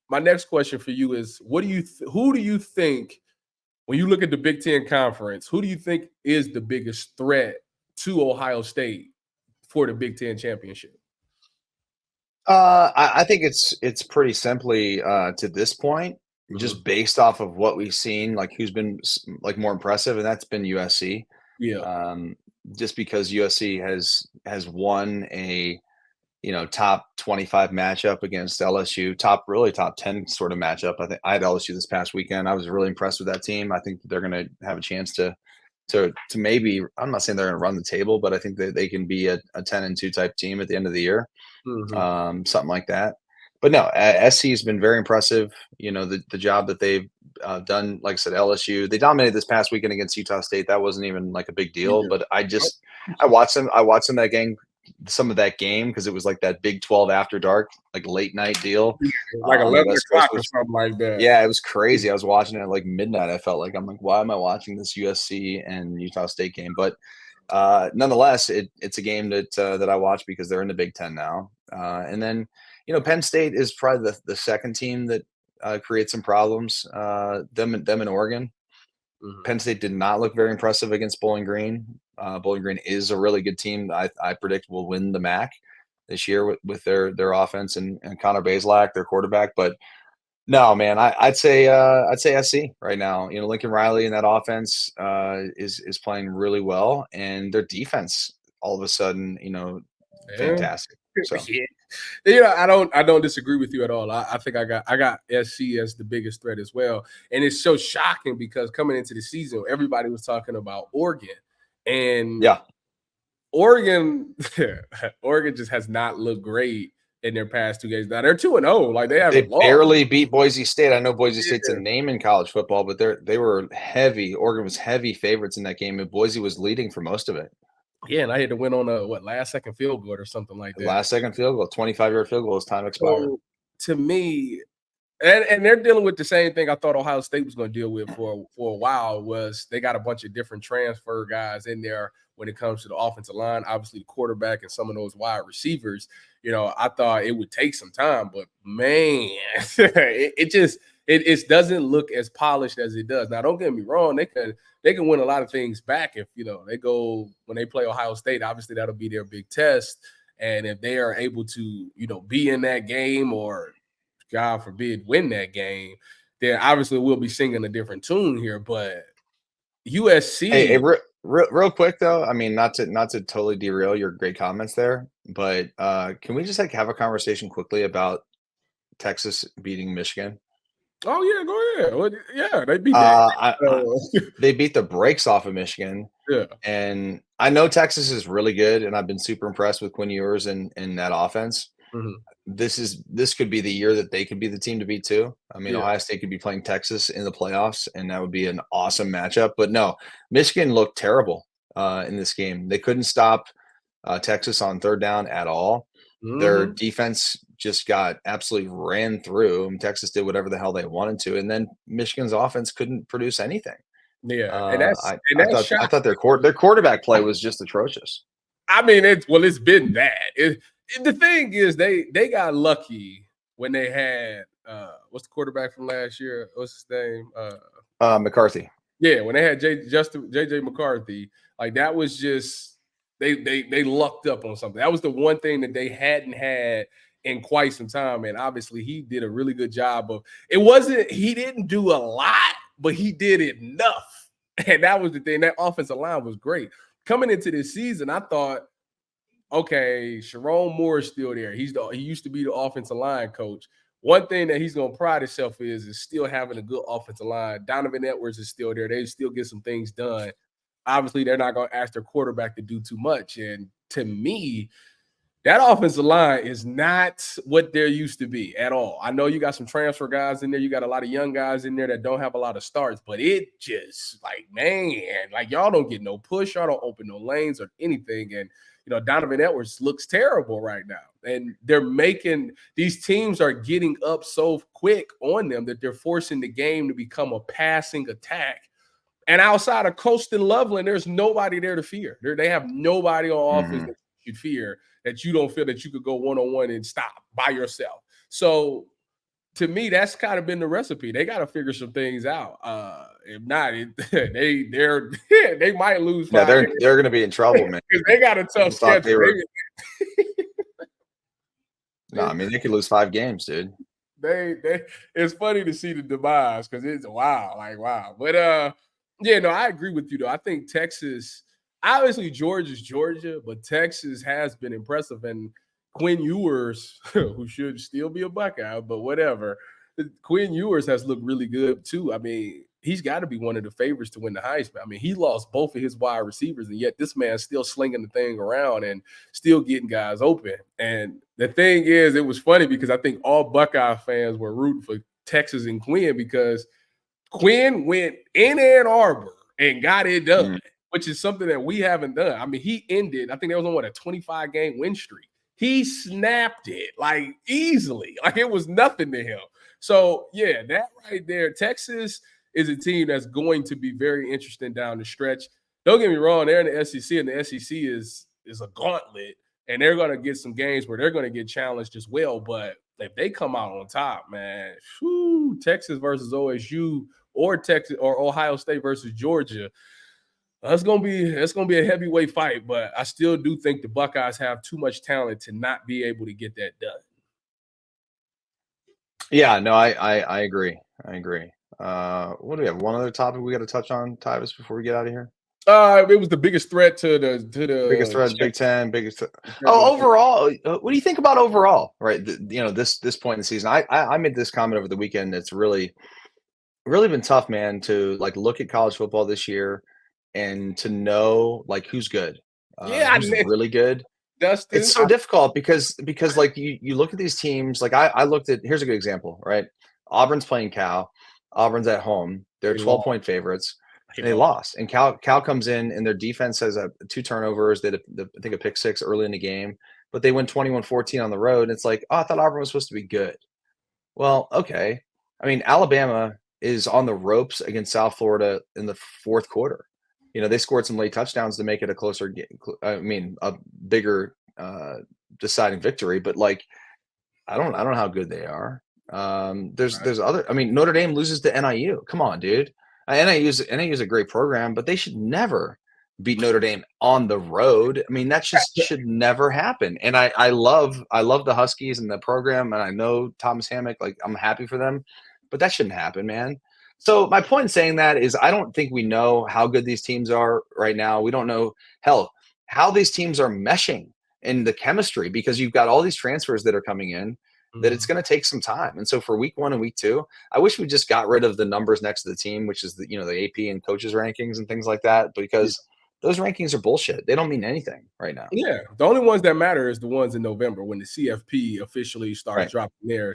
my next question for you is, who do you think, when you look at the Big Ten Conference, who do you think is the biggest threat to Ohio State for the Big Ten championship? I think it's pretty simply to this point, just based off of what we've seen, like who's been like more impressive, and that's been USC. Yeah. Just because USC has won a top 25 matchup against LSU, really top 10 sort of matchup. I think I had LSU this past weekend. I was really impressed with that team. I think they're going to have a chance to maybe, I'm not saying they're going to run the table, but I think that they can be a 10-2 type team at the end of the year. Something like that. But no, SC has been very impressive. The job that they've done, like I said, LSU, they dominated this past weekend against Utah State. That wasn't even like a big deal, but I watched them that game, some of that game, because it was like that Big 12 after dark, like late night deal. Like 11 o'clock or something like that. Yeah, it was crazy. I was watching it at like midnight. I felt like, I'm like, why am I watching this USC and Utah State game? But nonetheless, it's a game that I watch because they're in the Big Ten now. And then, Penn State is probably the second team that creates some problems. Them in Oregon. Penn State did not look very impressive against Bowling Green. Bowling Green is a really good team. I predict will win the MAC this year with their offense and Connor Bazelak, their quarterback. But no, man, I'd say SC right now. Lincoln Riley and that offense is playing really well, and their defense all of a sudden, fantastic. So. Yeah. I don't disagree with you at all. I think I got SC as the biggest threat as well, and it's so shocking because coming into the season, everybody was talking about Oregon, and Oregon just has not looked great in their past 2 games. Now they're 2-0. Like they barely beat Boise State. I know Boise State's a name in college football, but they were heavy. Oregon was heavy favorites in that game, and Boise was leading for most of it. Yeah, and I had to win on a last second field goal or something like that. Last second field goal, 25-yard field goal as time expired. So, to me, and they're dealing with the same thing I thought Ohio State was going to deal with for a while, was they got a bunch of different transfer guys in there when it comes to the offensive line, obviously the quarterback and some of those wide receivers. I thought it would take some time, but man, it doesn't look as polished as it does. Now, don't get me wrong, they can win a lot of things back if they go when they play Ohio State. Obviously, that'll be their big test, and if they are able to be in that game, or God forbid win that game, then obviously we'll be singing a different tune here. But USC. Hey, real quick though, I mean, not to totally derail your great comments there, but can we just have a conversation quickly about Texas beating Michigan? Oh yeah, go ahead. Yeah, they beat they beat the brakes off of Michigan. Yeah, and I know Texas is really good, and I've been super impressed with Quinn Ewers and that offense. This could be the year that they could be the team to beat too. I mean, Ohio State could be playing Texas in the playoffs, and that would be an awesome matchup. But no, Michigan looked terrible in this game. They couldn't stop Texas on third down at all. Their defense just got absolutely ran through. And Texas did whatever the hell they wanted to, and then Michigan's offense couldn't produce anything. Yeah, I thought their quarterback play was just atrocious. I mean, it's been that. The thing is, they got lucky when they had what's the quarterback from last year? What's his name? McCarthy. Yeah, when they had JJ McCarthy, like that was just they lucked up on something. That was the one thing that they hadn't had in quite some time, and obviously he did a really good job of. He didn't do a lot, but he did enough, and that was the thing. That offensive line was great coming into this season. I thought, okay, Sharon Moore is still there. He used to be the offensive line coach. One thing that he's going to pride himself is still having a good offensive line. Donovan Edwards is still there. They still get some things done. Obviously, they're not going to ask their quarterback to do too much. And to me, that offensive line is not what there used to be at all. I know you got some transfer guys in there. You got a lot of young guys in there that don't have a lot of starts, but it just y'all don't get no push. Y'all don't open no lanes or anything. And, Donovan Edwards looks terrible right now. And these teams are getting up so quick on them that they're forcing the game to become a passing attack. And outside of Colston Loveland, there's nobody there to fear. They have nobody on offense that you should fear, that you don't feel that you could go one-on-one and stop by yourself. So to me, that's kind of been the recipe. They got to figure some things out. If not, they might lose 5 Yeah, games. they're going to be in trouble, man. Because they got a tough schedule. No, I mean they could lose 5 games, dude. It's funny to see the demise because it's wow. But yeah, no, I agree with you though. I think Texas, obviously Georgia's Georgia, but Texas has been impressive. And Quinn Ewers, who should still be a Buckeye, but whatever. Quinn Ewers has looked really good too. I mean, he's got to be one of the favorites to win the Heisman. I mean, he lost both of his wide receivers, and yet this man's still slinging the thing around and still getting guys open. And the thing is, it was funny because I think all Buckeye fans were rooting for Texas and Quinn because Quinn went in Ann Arbor and got it done, which is something that we haven't done. I mean, he ended, I think there was on a 25-game win streak. He snapped it like easily, like it was nothing to him. So yeah, that right there, Texas is a team that's going to be very interesting down the stretch. Don't get me wrong, they're in the SEC, and the SEC is a gauntlet, and they're going to get some games where they're going to get challenged as well. But if they come out on top, man, Texas versus OSU or Texas or Ohio State versus Georgia, it's gonna be a heavyweight fight. But I still do think the Buckeyes have too much talent to not be able to get that done. Yeah, no, I agree. I agree. What do we have? One other topic we got to touch on, Tyvis, before we get out of here. It was the biggest threat to the biggest threat, Big Ten, biggest. Overall, what do you think about overall? Right, this point in the season. I made this comment over the weekend. It's really been tough, man, to like look at college football this year and to know like who's good. Who's really good. Dustin, it's so difficult because like you look at these teams. Like I looked at, here's a good example, right? Auburn's playing Cal. Auburn's at home. They're 12-point favorites. They lost. And Cal comes in and their defense has 2 turnovers. They had I think a pick 6 early in the game, but they went 21-14 on the road. And it's like, oh, I thought Auburn was supposed to be good. Well, okay. I mean, Alabama is on the ropes against South Florida in the 4th quarter. They scored some late touchdowns to make it a closer game. I mean, a bigger deciding victory, but like, I don't know how good they are. There's other. I mean, Notre Dame loses to NIU. Come on, dude. NIU is a great program, but they should never beat Notre Dame on the road. I mean, that just should never happen. And I love the Huskies and the program, and I know Thomas Hammock. Like, I'm happy for them, but that shouldn't happen, man. So my point in saying that is I don't think we know how good these teams are right now. We don't know, how these teams are meshing in the chemistry because you've got all these transfers that are coming in that it's going to take some time. And so for week 1 and week 2, I wish we just got rid of the numbers next to the team, which is the AP and coaches rankings and things like that, because those rankings are bullshit. They don't mean anything right now. Yeah. The only ones that matter is the ones in November when the CFP officially starts dropping theirs.